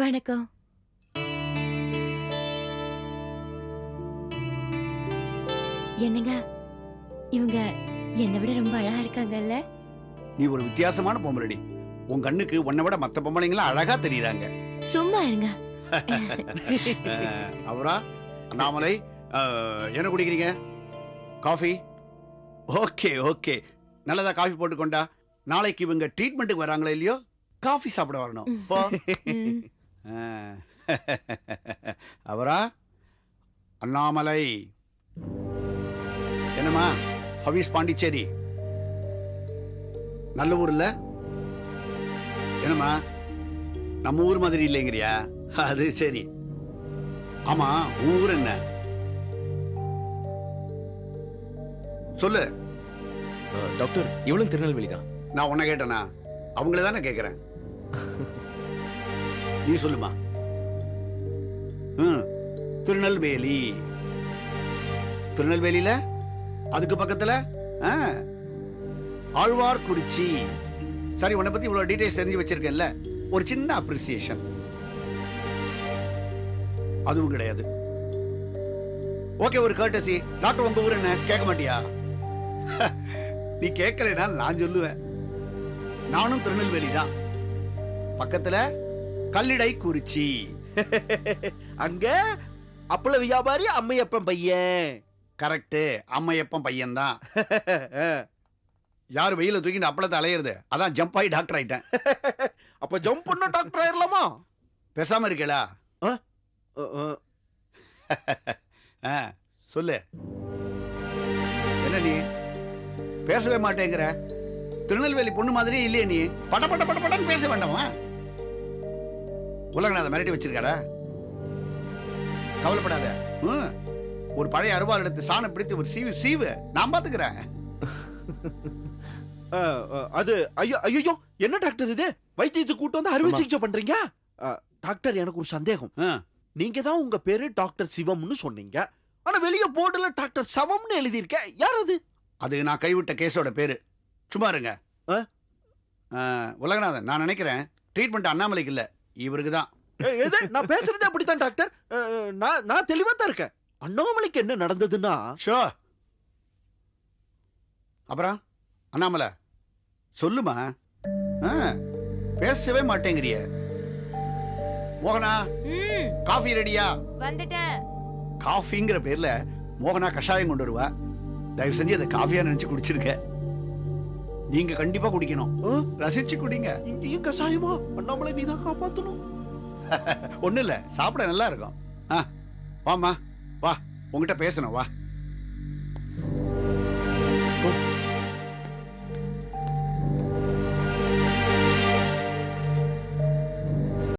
வணக்கம். என்னங்க, இவங்க என்னை விட ரொம்ப அழகா இருக்காங்கல்ல? நீ ஒரு வித்தியாசமான பொம்பளடி. உன் கண்ணுக்கு உன்னை விட மத்த பொம்பளைங்களாம் அழகா தெரியுறாங்க. சும்மா இருங்க. அவரா அண்ணாமலை, என்ன குடிக்கிறீங்க? காஃபி? ஓகே ஓகே, நல்லதா காஃபி போட்டு கொண்டா. நாளைக்கு இவங்க ட்ரீட்மெண்ட்டுக்கு வராங்களோ இல்லையோ, காஃபி சாப்பிட வரணும். போ. அவரா அண்ணாமலை, என்னம்மா ஹவிஸ் பாண்டிச்சேரி? நல்ல ஊர்ல? என்னம்மா நம்ம ஊர் மாதிரி இல்லைங்கிறியா? அது சரி. ஆமா, ஊர் என்ன சொல்லு. டாக்டர், இவளும் திருநெல்வேலி தான். நான் உன்னை கேட்டேனா? அவங்கள தானே கேட்கிறேன். நீ சொல்லுமா. திருநெல்வேலி. திருநெல்வேலியில அதுக்கு பக்கத்துல ஆழ்வார்குறிச்சி. சரி, உன்னை பத்தி இவ்வளவு டீடைல்ஸ் தெரிஞ்சு வச்சிருக்கேன்ல, ஒரு சின்ன அப்ரிசியேஷன் அதுவும் கிடையாது. ஓகே, ஒரு கர்ட்டசி. டாக்டர், உங்க ஊர் என்ன கேட்க மாட்டியா? நீ கேட்கலனா நான் சொல்லுவேன். நானும் திருநெல்வேலி தான். பக்கத்துல கல்லிடை குறிச்சி. அங்க அப்பள வியாபாரி அம்மையப்பன் பையன். கரெக்ட், அம்மையப்பன் பையன் தான். யாரு வெயில தூக்கிட்டு அப்பளத்தை அலையிறது? அதான் ஜம்ப் ஆகி டாக்டர் ஆயிட்டேன். அப்ப ஜம்ப் பண்ண டாக்டர் ஆயிரலாமா? பேசாம இருக்கலா? சொல்லு, என்ன நீ பேசவே மாட்டேங்கிற? திருநெல்வேலி பொண்ணு மாதிரியே இல்லையே நீ. பட பட பட படன்னு பேச வேண்டாமா? உலகநாத மிரட்டி வச்சிருக்காடா. கவலைப்படாத. ஒரு பழைய அருவாள் எடுத்து சாணம் பிடித்து ஒரு சீவு சீவு, நான் பாத்துக்கிறேன். அது ஐயோ ஐயோ, என்ன டாக்டர் இது? வைத்தியத்துக்கு கூட்டு வந்து அறுவை சிகிச்சை பண்றீங்க? டாக்டர், எனக்கு ஒரு சந்தேகம். நீங்க தான் உங்க பேரு டாக்டர் சிவம்னு சொன்னீங்க. ஆனா வெளிய போர்டுல டாக்டர் சவம்னு எழுதி இருக்க. யார் அது? அது நான் கைவிட்ட கேஸோட பேரு. சும்மா இருங்க. உலகநாதன், நான் நினைக்கிறேன் ட்ரீட்மெண்ட் அண்ணாமலைக்கு இல்ல, இவருக்கு தான். நான் பேசுறதே அப்படித்தான் டாக்டர். நான் தெளிவா தான் இருக்கேன். அண்ணாமலைக்கு என்ன நடந்ததுன்னா, அப்புறம் அண்ணாமலை சொல்லுமா. பேசவே மாட்டேங்கிறிய. மோகனா, காஃபி ரெடியா? வந்துட்டேன். காஃபிங்கிற பேர்ல மோகனா கஷாயம் கொண்டு வருவா. தயவு செஞ்சு அதை காஃபியா நினைச்சு குடிச்சிருக்க. நீங்க கண்டிப்பா குடிக்கணும். ரசிச்சு குடிங்க. இங்கேயும் கஷாயமா? அண்ணாமலை நீதான் காப்பாத்தணும். ஒண்ணு இல்ல, சாப்பிட நல்லா இருக்கும். வாமா, வா, உங்ககிட்ட பேசணும், வா.